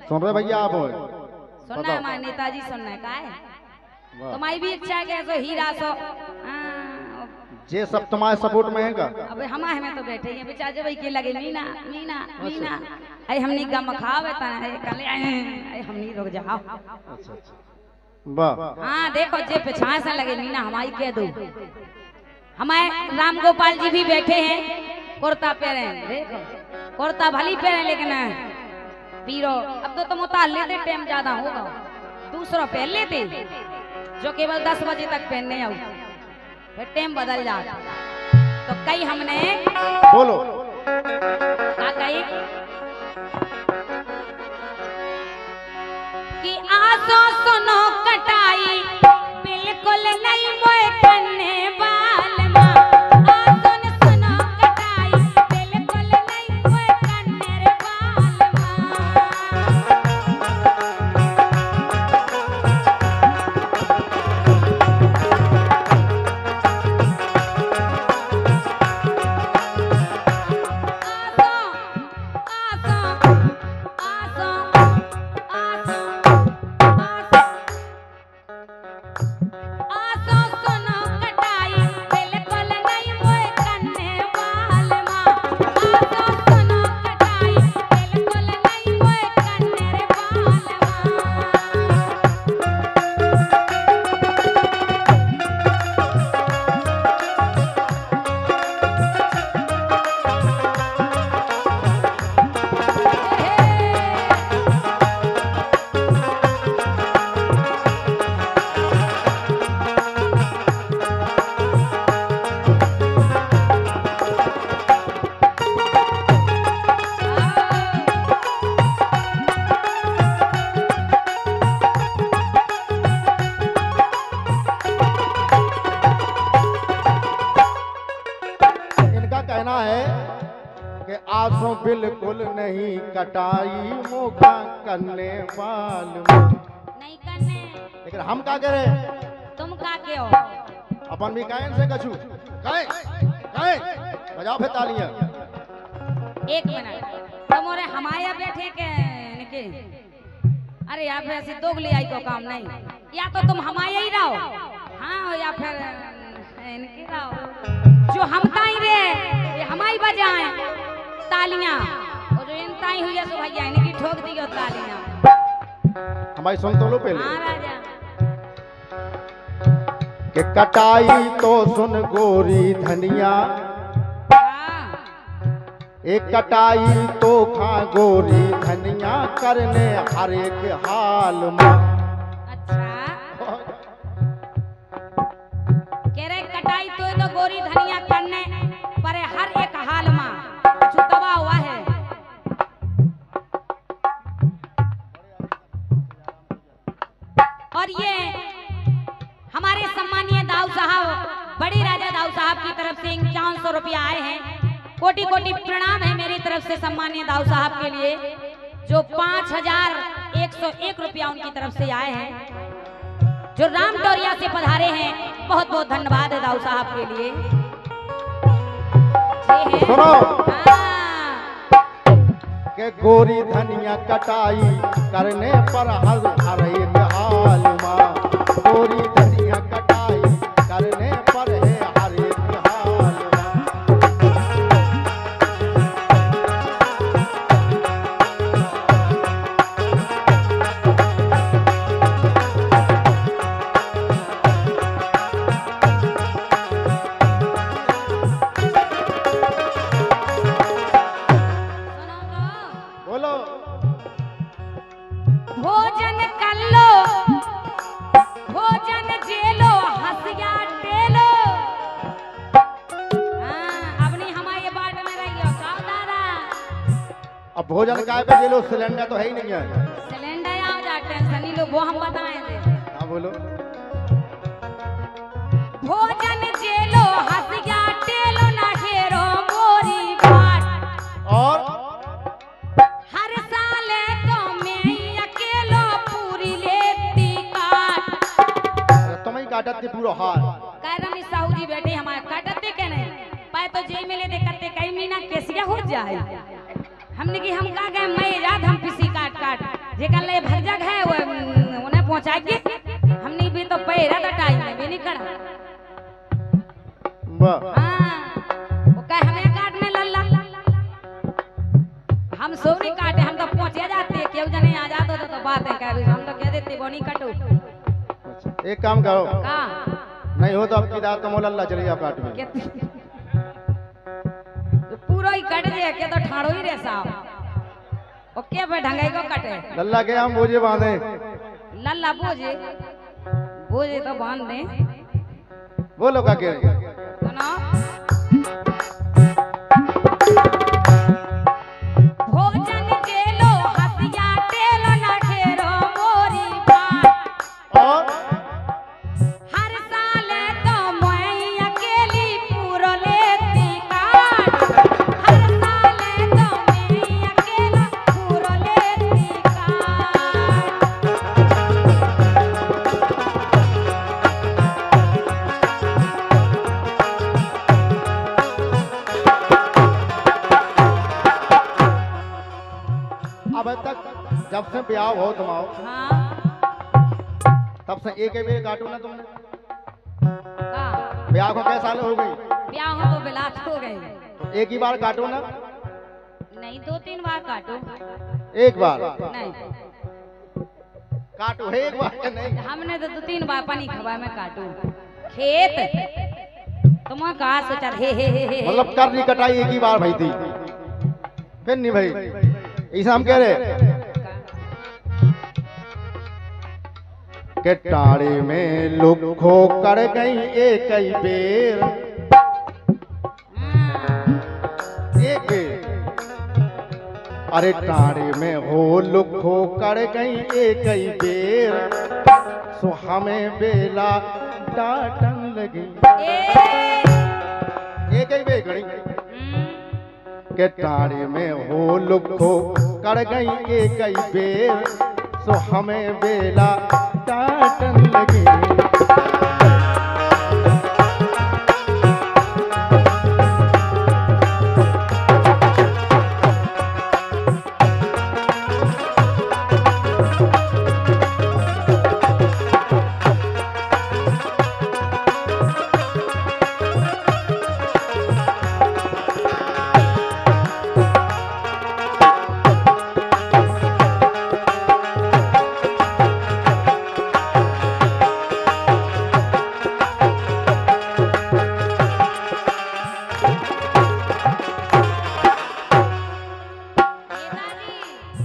सुन रहे भैया आप? सुनना है हमारे नेताजी, सुनना है का है तुम्हारी भी इच्छा है कि ऐसो हीरा सो जे सब तुम्हारे सपोर्ट में है का? अब हमारे में तो बैठे हैं बेचारे जब के लगे मीना मीना मीना अरे हमनी गम खावे ता कल अरे हमनी रुक जाओ। अच्छा वाह। हाँ देखो जे पिछाए से लगे मीना हमारी कह दो। हमारे राम गोपाल जी भी बैठे हैं, कुर्ता पहने देखो कुर्ता भली पहने लेकिन पीरो अब तो तुम उतार लेते टाइम ज्यादा होगा, दूसरा पहन लेते जो केवल 10 बजे तक पहनने आओ फिर टाइम बदल जाता। तो कई हमने बोलो क्या कही कि आसो सुनो कटाई बिल्कुल नहीं मोए करने वाल मां। आसो सुनो कटाई बिल्कुल नहीं मोए करने रे वाल आंसू बिल्कुल नहीं कटाई मोखा करने वाल नहीं करने। लेकिन हम क्या करे? तुम का के हो? अपन भी कायन से कछु काहे काहे बजाओ फिर तालियां। एक मिनट तुम और हमारे बैठे के निके अरे यहाँ पे ऐसी दोगली आई को काम नहीं, या तो तुम हमारे ही रहो हाँ या फिर इनके रहो जो हम ताई रे ये हमारी बजाएं तालियां और जो इन ताई हुई है सो भैया इनकी ठोक दी तालियां। हमारी सुन तो लो पहले। हाँ राजा कि कटाई तो सुन गोरी धनिया एक कटाई तो खा गोरी धनिया करने हर एक हाल में। अच्छा कह रहे कटाई तो गोरी धनिया करने पर हर एक हाल में जो दबा हुआ है। और ये हमारे सम्मानीय दाऊ साहब बड़ी राजा दाऊ साहब की तरफ से 5100 रुपया आए हैं। कोटि कोटि प्रणाम है मेरी तरफ से सम्मानीय दाऊ साहब के लिए जो 5101 रुपया उनकी तरफ से आए हैं जो राम टोरिया से पधारे हैं। बहुत बहुत धन्यवाद है दाऊ साहब के लिए। सुनो के गोरी धनिया कटाई करने पर हर एक हाल में गोरी धनिया कटाई करने पर है हर एक हाल बोलो भोजन कर लो भोजन जेलो हंसिया टेलो। अपनी हमारे बाट में रहियो का दादा। अब भोजन काय पे जेलो सिलेंडर तो है ही नहीं है। सिलेंडर आ जा टेंशन नहीं लो वो हम बताएं दे। हाँ बोलो भोजन जेलो हंसिया टेलो ना हेरो मोरी बाट और हर साल तो मैं अकेलो पूरी लेती काट। तुम ही काटत के पूरा हाल रमेश साहू जी बैठे हमारे काटते के नहीं पाए तो जेल में ले दे करते कई महीना कैसिया हो जाए। हमने कि हम का गए मैं याद हम किसी काट काट जेकर ले भगजग है वो उन्हें पहुंचा के हमने भी तो पैरा था टाइम में भी नहीं करा। वाह वो कहे हमें काटने लल्ला, हम सो नहीं काटे, हम तो पहुंचे जाते, क्यों जने आ जाते तो बात है कह, हम तो कह देते वो नहीं कटो। अच्छा, एक काम करो का नहीं हो तो आपकी दात तो मोला चली आप काट में पूरा ही कट जाए के तो ठाड़ो ही रे साहब ओके पे ढंगाई को कटे लल्ला के हम बोझे बांधे लल्ला बोझे बोझे तो बांध दे बोलो का के सुनो भोजन केलो हसिया टेलो ना घेरो मोरी बात और हर साल तो मैं अकेली पूरो लेती काट हर साल तो मैं अकेला पूरो लेती काट। अब तक जब से ब्याह हो तुम्हाओ हाँ तब से एक बेर काटू ना तुमने का ब्याह को कैसे साल हो गई ब्याह हो तो बिलात हो गए तो एक ही बार काटो ना नहीं 2-3 बार काटो एक बार नहीं काटो है एक बार या नहीं हमने तो 2-3 बार पानी खवा में काटू खेत तुम कहा सोचा हे मतलब कर रही कटाई एक ही बार भाई थी फिर नहीं भाई ऐसा हम कह रहे के टाड़े में लुखो कर गई एक ही बेर एक बेर अरे टाड़े में हो लुखो कर गई एक ही बेर सो हमें बेला डांटन लगी एक ही बेर गई के टाड़े में हो लुखो कर गई एक ही बेर सो हमें बेला डांटन लगी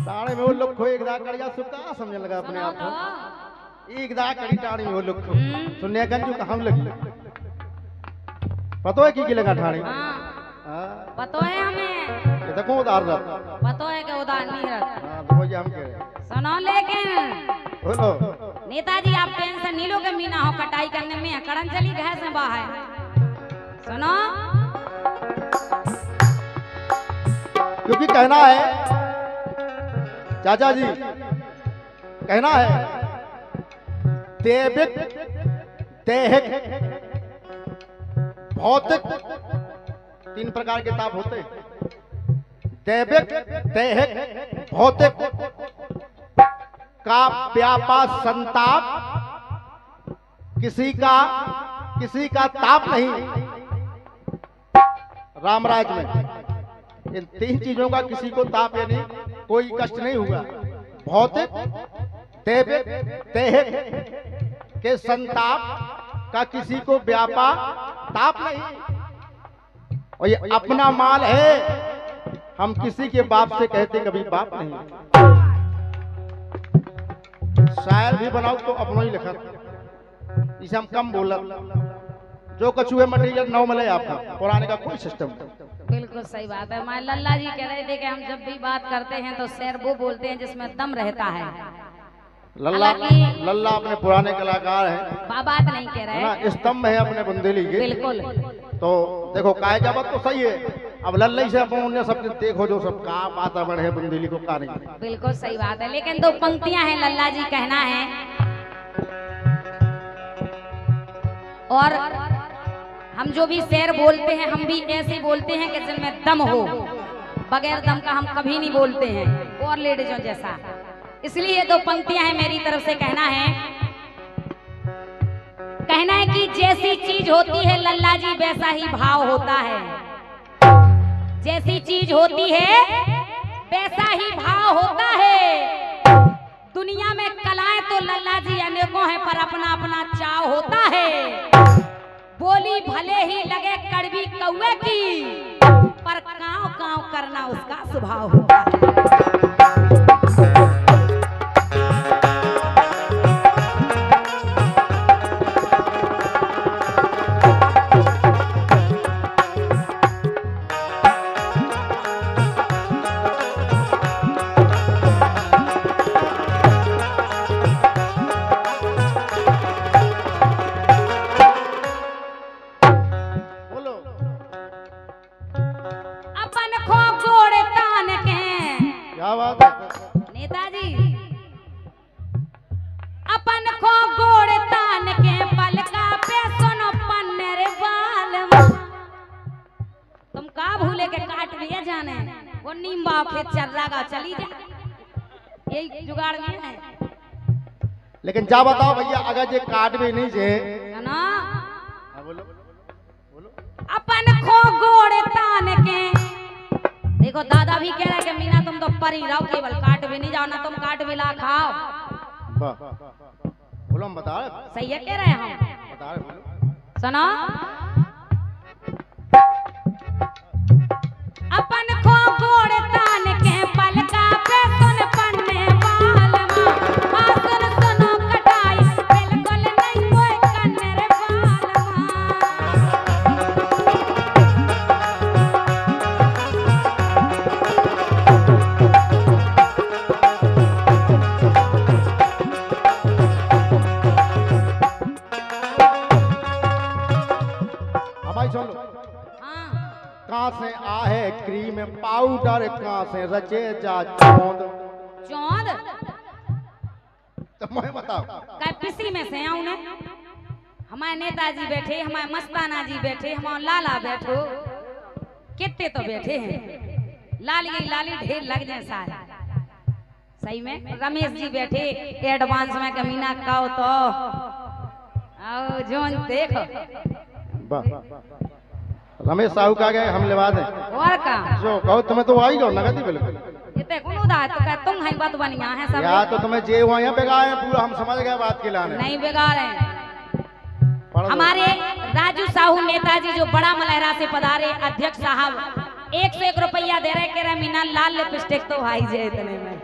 टाड़े में वो लुखो एक दाग कर जा सुका समझने लगा अपने आप को एक दाग करी टाड़ी में वो लुखो सुनने गंजू कहाँ लगी पतो है की लगा ठाड़ी हाँ पतो है हमें ये देखो उधार जा पतो है कि उधार नहीं रहता हां तो ये हम कह रहे सुनो लेकिन बोलो नेताजी आप टेंशन नहीं लोगे मीना हो कटाई करने में कड़न चली गैस में बाहर सुनो क्योंकि कहना है चाचा जी कहना है देविक देहिक भौतिक 3 प्रकार के ताप होते हैं देविक देहिक भौतिक का व्यापा संताप किसी का ताप नहीं रामराज में इन 3 चीजों का किसी को ताप यानी कोई कष्ट नहीं हुआ भौतिक देविक देहिक के संताप का किसी को व्यापा ताप नहीं और ये अपना माल है हम किसी के बाप से कहते कभी बाप नहीं शायर भी बनाओ तो अपना ही लिखा इसे हम कम बोला जो कछु है मटेरियल 9 मिले आपका पुराने का कोई सिस्टम बिल्कुल सही बात है। हमारे लल्ला जी कह रहे थे कि हम जब भी बात करते हैं तो शेर वो बोलते हैं जिसमें दम रहता है लल्ला अपने पुराने कलाकार हैं बात नहीं कह रहे ना स्तंभ है अपने बुंदेली के बिल्कुल तो देखो काय का बात तो सही है अब लल्ला से अपन सब देखो जो सब का वातावरण है बुंदेली को का नहीं बिल्कुल सही बात है लेकिन 2 पंक्तियां हैं लल्ला जी कहना है और हम जो भी शेर बोलते हैं हम भी ऐसे बोलते हैं कि जिनमें दम हो बगैर दम का हम कभी नहीं बोलते हैं और लेडीजों जैसा इसलिए दो पंक्तियां हैं मेरी तरफ से। कहना है कि जैसी चीज होती है लल्ला जी वैसा ही भाव होता है। जैसी चीज होती है वैसा ही भाव होता है। दुनिया में कलाएं तो लल्ला जी अनेकों हैं पर अपना अपना चाव होता है। बोली भले ही लगे कड़वी कौवे की पर कांव कांव करना उसका स्वभाव होता है। नेताजी अपन को गोड़ तान के पलका पे सुनो पन्नेर बालमा। तुम का भूले के काट दिए जाने वो नींबा खेत चल रहा चली जा, यही जुगाड़ में है। लेकिन जा बताओ भैया अगर ये काट भी नहीं जे ना बोलो बोलो अपन को गोड़ तान के। देखो दादा भी कह रहा है कि मीना तुम तो पर ही रहो, केवल काट भी नहीं जाओ ना, तुम काट भी ला खाओ। बोलो हम बता रहे, सही है कह रहे हैं हम, बता रहे बोलो। सुनो अपन को गोड़ तान के पलका पे सुन पन्ने बालमा। सुन सुनो कटाई बिल्कुल नहीं वो कन्नेर बालमा। कहाँ से आहे क्रीम पाउडर, कहाँ से रचे जा चौंद। चौंद तो मैं बताओ काय पिसी में से आऊं ने। हमारे नेताजी बैठे, हमारे मस्ताना जी बैठे, हमारे लाला बैठो, कितने तो बैठे हैं। लाली ढेर लग जाए सारे। सही में रमेश जी बैठे एडवांस में कमीना काओ तो आओ जोन देखो। रमेश साहू का गए हम लेवा दें और का जो कहो तुम्हें तो आई जाओ नगदी बिल्कुल। इतने कोनो दा तो का तुम है बात बनिया है सब या तो तुम्हें जे हुआ यहाँ बेगाए हैं पूरा, हम समझ गए बात के लाने नहीं बेगार है। हमारे राजू साहू नेताजी जो बड़ा मलहरा से पधारे अध्यक्ष साहब 101 रुपया दे रहे, कह रहे मीना लाल लिपस्टिक तो भाई जे इतने में।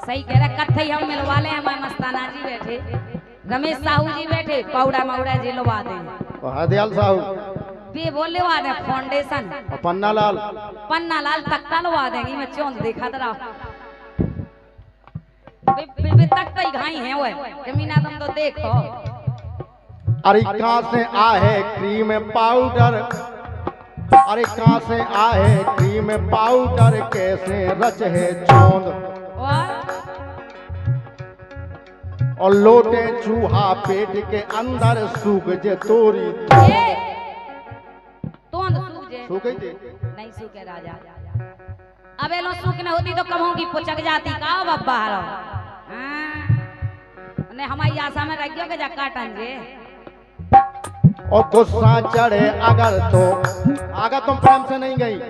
सही कह रहे, कत्थई हम मिलवा ले। हमारे मस्ताना जी बैठे, रमेश साहू जी बैठे, पाउडा माउडा जी लवा दे। हरदयाल साहू भी बोले लवा दे फाउंडेशन और पन्ना लाल तख्ता लवा देंगी। मैं चौंद देखा दरा बे तख्ता ही घाई है वो मीना तुम तो देखो। अरे कहाँ से आहे क्रीम पाउडर, अरे कहाँ से आहे क्रीम पाउडर, कैसे रच है चौंद। और लोटे चूहा पेट के अंदर सूख जे तोरी सूखे जे नहीं सूखे राजा। अब लो सूख न होती तो कहूँ की पुचक जाती का बब्बा ने हमारी आशा में रख गयो जा काटन जे। और गुस्सा चढ़े अगर तो अगर तुम प्रेम से नहीं गई तो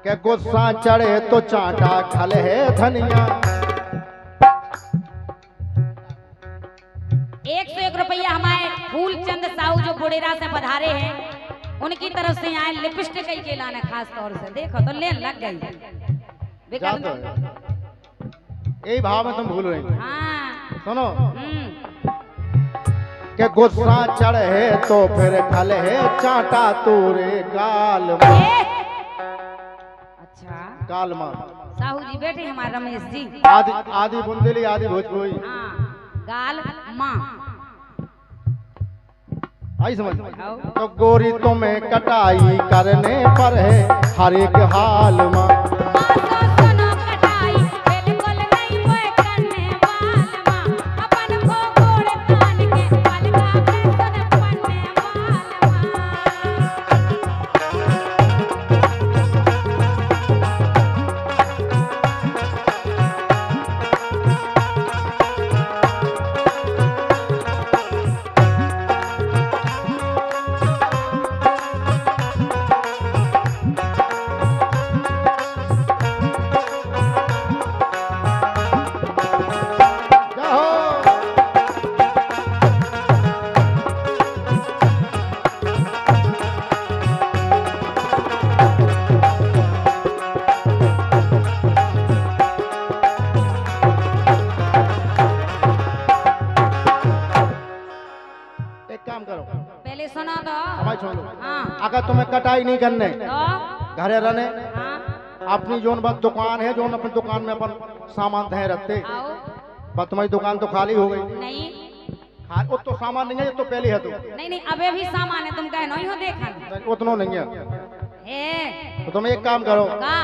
क्या गुस्सा चढ़े तो चाटा खल है धनिया। 101 रुपया हमारे फूलचंद साहू जो बुढ़ेरा से पधारे हैं उनकी तरफ से आए लिपस्टिक के लाने खास तौर से। देखो तो लेन लग गई। यही भाव में तुम भूल रही। हाँ सुनो के गुस्सा चढ़े तो फिर खल है चाटा तोरे गाल में। अच्छा गाल में साहू जी बैठे हमारे रमेश जी, आदि बुंदेली आदि भोजपुरी। हाँ गाल माँ आई समझ। तो गोरी तुम्हें कटाई करने पर है हर एक हाल में। अगर तुम्हें कटाई नहीं करने तो घरे रहने हाँ अपनी जोन बस दुकान है जोन अपनी दुकान में अपन सामान थे रखते आओ बस तुम्हारी दुकान तो खाली हो गई नहीं वो तो सामान नहीं है ये तो पहले है तू नहीं नहीं अबे भी सामान है तुम कहे नहीं हो देखा उतना नहीं है ए तो तुम एक काम करो का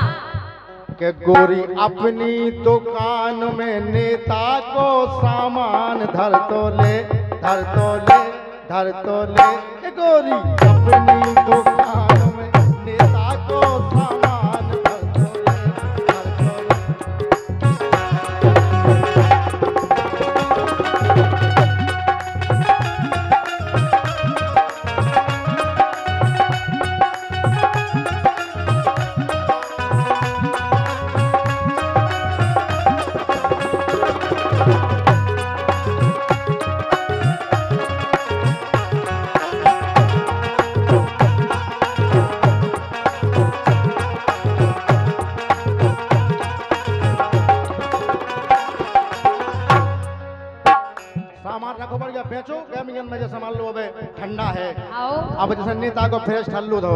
कि गोरी अपनी दुकान में नेता को सामान धर तो ले धर तो ले धर तो ले ए गोरी अपनी दुकान में नेता को सामान धर तो ले धर तो ले सामान रखो बढ़िया बेचो कैमियन में जो सामान लो अबे ठंडा है आओ अब जैसे नेता को फ्रेश ठल्लू दो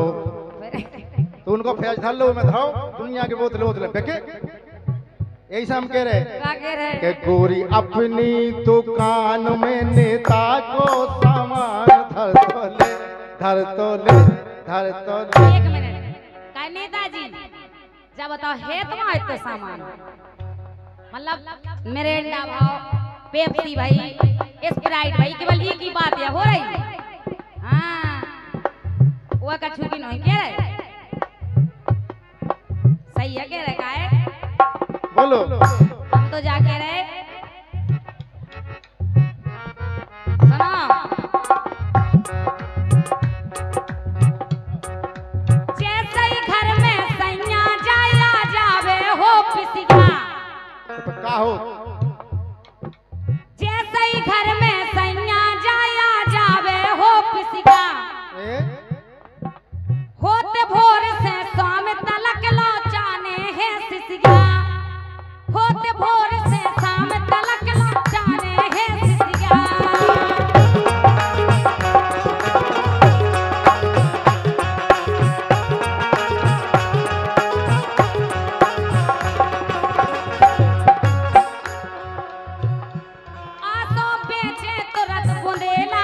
तो उनको फ्रेश ठल्लू में धरो दुनिया की बोतलें बोतलें फेंके यही से हम कह रहे का कह रहे कि गोरी अपनी दुकान में नेता को सामान धर तो ले धर तो ले धर तो ले एक मिनट का नेताजी जब बताओ है तुम्हारा इतना सामान मतलब मिरिंडा भाव पेप्सी भाई स्प्राइट भाई केवल एक ही बात है हो रही हाँ वो का छुकी नहीं कह रहे सही है कह रहे का है बोलो हम तो जा कह रहे सुनो जैसे ही घर में सैया जाया जावे हो पिसिया तो का हो जैसे ही घर में सैया जाया जावे हो पिसिया ए? होते भोर से शाम तलक लौचाने हैं सिसिया होते भोर से शाम तलक लौचाने हैं सिसिया आसो बेचे तुरंत बुंदेला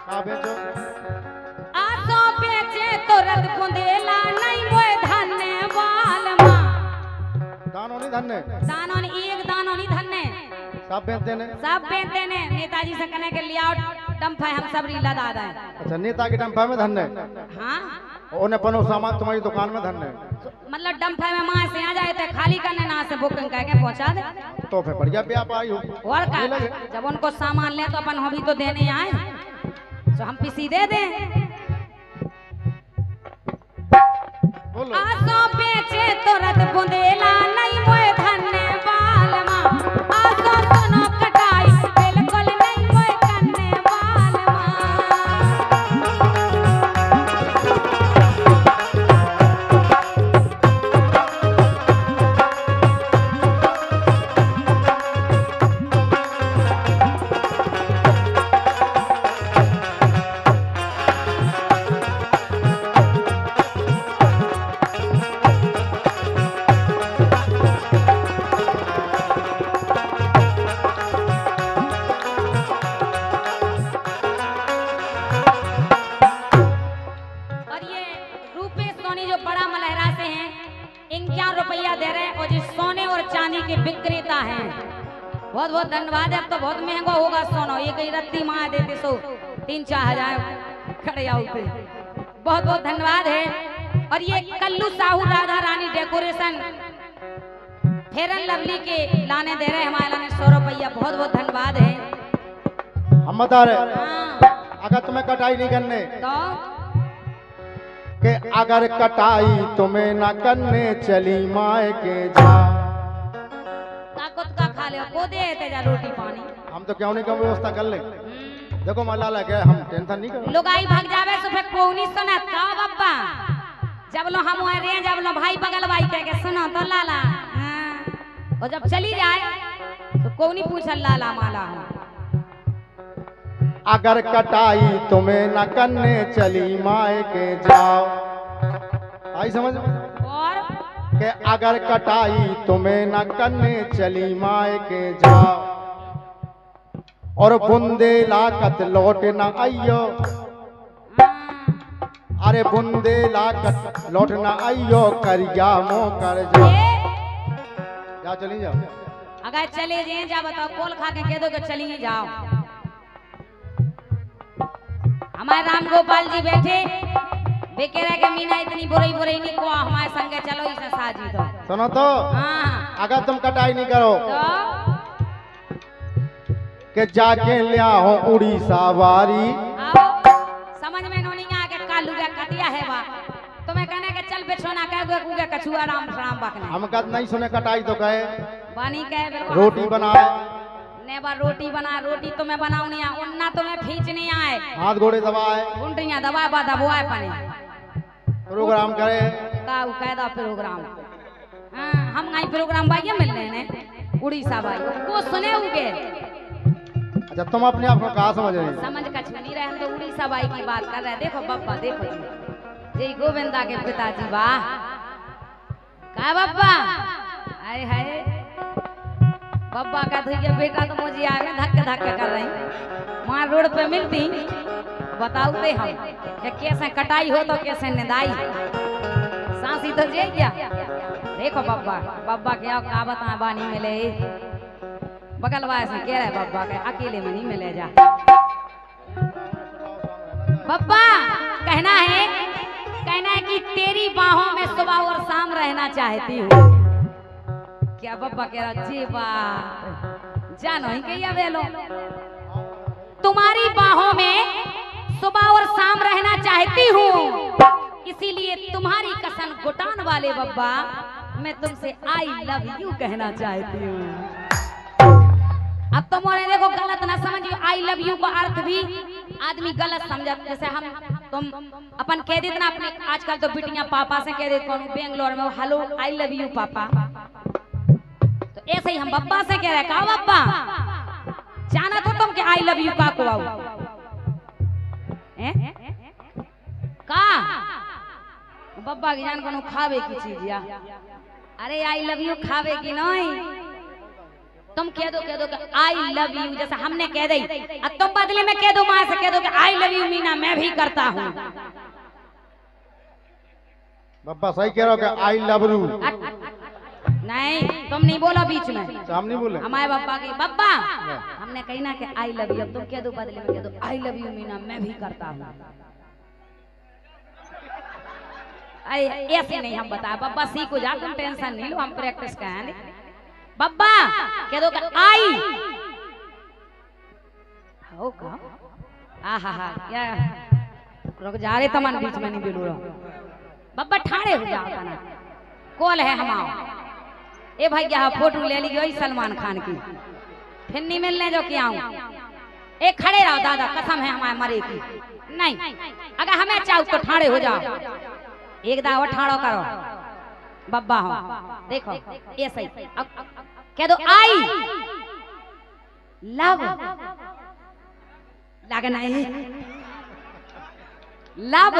का बेचो आसो बेचे तुरंत बुंदेला नहीं मोए धन्ने बालमा दानो नहीं धन्ने दानों ने एक दानों नहीं धन्ने सब बेचते ने सब बेचते ने नेताजी से कहने के लिए आउट डंफा हम सब रीला दादा है अच्छा नेता के डंपा में धन्ने हाँ उन्हें पनो सामान तुम्हारी दुकान में धन्ने मतलब डंफा में माँ से आ जाए तो खाली करने ना से बुकिंग करके पहुंचा दे तो फिर बढ़िया व्यापारी हो और का ये लगे। जब उनको सामान ले तो अपन हम भी तो देने आए तो हम पीसी दे दें बोलो आसो बेचे तुरंत बुंदेला नहीं मोए धन्ने बालमा आसो सुनो कटाई बिल्कुल नहीं मोए धन्ने बालमा और ये रूपेश सोनी जो बड़ा मलहरा से हैं 51 रुपया दे रहे हैं और जो सोने और चांदी के विक्रेता हैं बहुत बहुत धन्यवाद है अब तो बहुत महंगा होगा सोना ये कई रत्ती माँ देते सो 3-4 हजार खड़े आउते बहुत बहुत धन्यवाद है और ये कल्लू साहू राधा रानी डेकोरेशन फेरन लवली के लाने दे रहे हैं हमारे लाने 100 रुपया बहुत बहुत धन्यवाद है हम बता रहे हाँ, अगर तुम्हें कटाई नहीं करने तो कि अगर कटाई तुम्हें न करने चली माए के जा ताकत का खा ले को दे ते जा रोटी पानी हम तो क्यों नहीं कम व्यवस्था कर ले देखो मल्ला लगे हम टेंशन नहीं करो लुगाई भाग जावे तो फिर कोनी सुना का बब्बा जब लो हम वहाँ रे जब लो भाई बगल भाई कह के सुनो तो लाला हाँ। और जब चली जाए तो कोनी पूछल लाला माला हम अगर कटाई तुम्हें न करने चली माए के जाओ। आई समझ और कि अगर कटाई तुम्हें न करने चली माए के जाओ, और बुंदे लाकत लौट न आइयो, अरे बुंदे लाकत लौट न आइयो, करिया मो कर जाओ। जा चली जाओ। अगर चले जाए जा बताओ, कोल खा के कह दो कि चलिए जाओ। हमारे राम गोपाल जी बैठे बेकेरा के मीना इतनी बुरी बुरी नहीं को हमारे संगे चलो इसे साजी दो। सुनो तो, हाँ अगर तुम कटाई नहीं करो तो कि जाके लिया हो उड़ीसा वारी, आओ समझ में नहीं आ के कालू का कटिया है बा तुम्हें कहने के चल बिछोना कह गए कुगे कछुआ राम राम बकने हम कद नहीं सुने कटाई तो कहे बानी कहे बिल्कुल रोटी बनाए, ने बार रोटी बना, रोटी तुम्हें बनाओ नहीं आए, उन्ना तुम्हें खींच नहीं आए, हाथ घोड़े दबाए, गुंडरियां दबा बा दबोए पने प्रोग्राम करे का कायदा प्रोग्राम। हाँ हम नहीं प्रोग्राम भाई मिलने ने उड़ीसा भाई को सुने होगे। अच्छा तुम अपने आप को कहा समझ रहे? समझ कछ नहीं रहे, हम तो उड़ीसा बाई की बात कर रहे हैं। देखो बप्पा देखो जी गोविंदा के पिताजी वाह का बप्पा हाय हाय बप्पा का धुइया बेटा तो मुझे आगे धक्के धक्के कर रही वहां रोड पे मिलती बताओते हम कि कैसे कटाई हो तो कैसे निदाई सांसी तो जे क्या। देखो बप्पा बप्पा क्या का बता बानी मिले बगलवा से कह रहे बप्पा के अकेले में नहीं मिले जा। बप्पा कहना है कि तेरी बाहों में सुबह और शाम रहना चाहती हूँ। क्या बप्पा कह रहा जी बात जानो ही कहिया बेलो तुम्हारी बाहों में सुबह और शाम रहना चाहती हूँ, इसीलिए तुम्हारी कसम घुटान वाले बब्बा मैं तुमसे आई लव यू कहना चाहती हूँ। अब तुम्हारे देखो गलत ना समझियो, आई लव यू का अर्थ भी आदमी गलत समझ। जैसे हम तुम अपन कह देते ना अपने आजकल तो बिटियां पापा से कह देते कौन बेंगलोर में हेलो आई लव यू पापा, तो ऐसे ही हम बब्बा से कह रहे का बब्बा जाना तो तुम के आई लव यू का को आओ का बब्बा की जान को खावे की चीज या अरे आई लव यू खावे की नहीं तुम कह दो आई लव यू जैसा हमने कह दी और तुम बदले में कह दो मां से कह दो कि आई लव यू मीना मैं भी करता हूँ। बब्बा सही कह रहा हो कि आई लव यू नहीं तुम नहीं बोलो बीच में, हम नहीं बोले हमारे बब्बा की बब्बा हमने कही ना कि आई लव यू, तुम कह दो बदले में कह दो आई लव यू मीना मैं भी करता हूँ। ऐसे नहीं हम बताए बब्बा सीखो जा तुम टेंशन नहीं लो हम प्रैक्टिस करेंगे। बब्बा कह दो आई हो का आहा हा क्या रुक जा रे तमन बीच में नहीं बोलो बब्बा ठाड़े हो जाओ ना कॉल है हमाओ ए भाई क्या फोटो ले ली सलमान खान की फिर नहीं मिलने जो क्या आऊं ए खड़े रहो दादा कसम है हमारे मरे की नहीं अगर हमें चाहो तो ठाड़े हो जाओ एक दाव ठाड़ो करो बब्बा हो देखो ये सही अब कह दो आई लव लगना है लव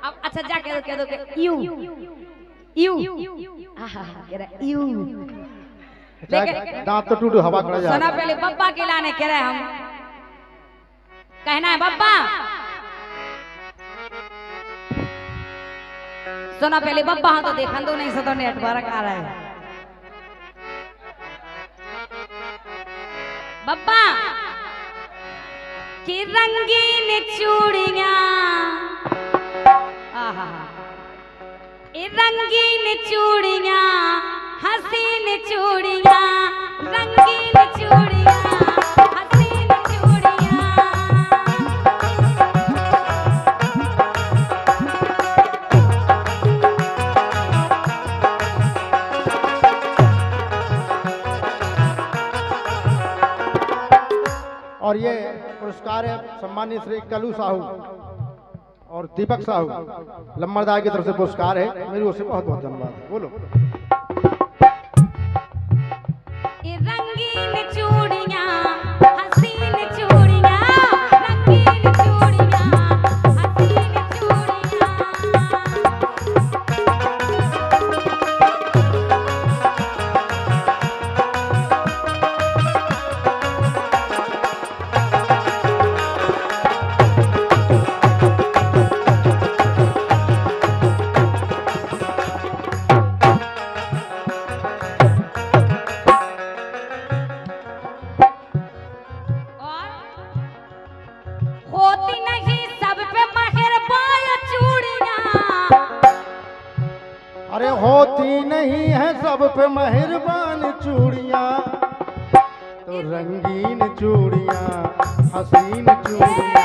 अब अच्छा जा कह दो यू यू कह रहा यू दांत तो टूट हवा कर जा सुना पहले बब्बा के लाने कह रहे हम कहना है बब्बा सुना पहले बब्बा हाँ तो देखा दो नहीं तो नेटवर्क आ रहा है बब्बा की रंगीन चूड़ियां रंगीन चूड़ियां हसीन चूड़ियां रंगीन चूड़ियां हसीन चूड़ियां और ये पुरस्कार है सम्मानित श्री कलू साहू और दीपक साहू लम्बरदार की तरफ से पुरस्कार है, मेरी ओर से बहुत बहुत धन्यवाद। बोलो रंगीन चूड़ियां हसीन चूड़ियां नहीं है सब पे मेहरबान चूड़ियाँ, तो रंगीन चूड़ियाँ, हसीन चूड़ियाँ।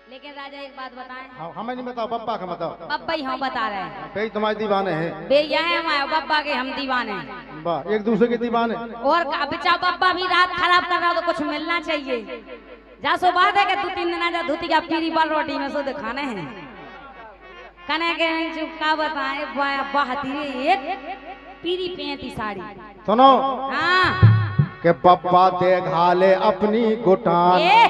लेकिन राजा एक बात बताएं। हाँ, हमें नहीं बताओ, बब्बा का बताओ। बब्बा ही हम बता रहे हैं। भाई तुम्हारे दीवाने हैं। बे यहाँ हमारे बब्बा के हम दीवाने हैं। वाह, एक दूसरे के दीवाने। और बेचा बब्बा भी रात खराब कर रहा हो तो कुछ मिलना चाहिए। जा सो बात है कि 2-3 दिन जा धोती का पीरी बाल रोटी में सो दिखाने हैं। कने के चुपका बताए बहाती एक पीरी पेंती साड़ी। सुनो हाँ के पप्पा दे घाले अपनी गुटान, ए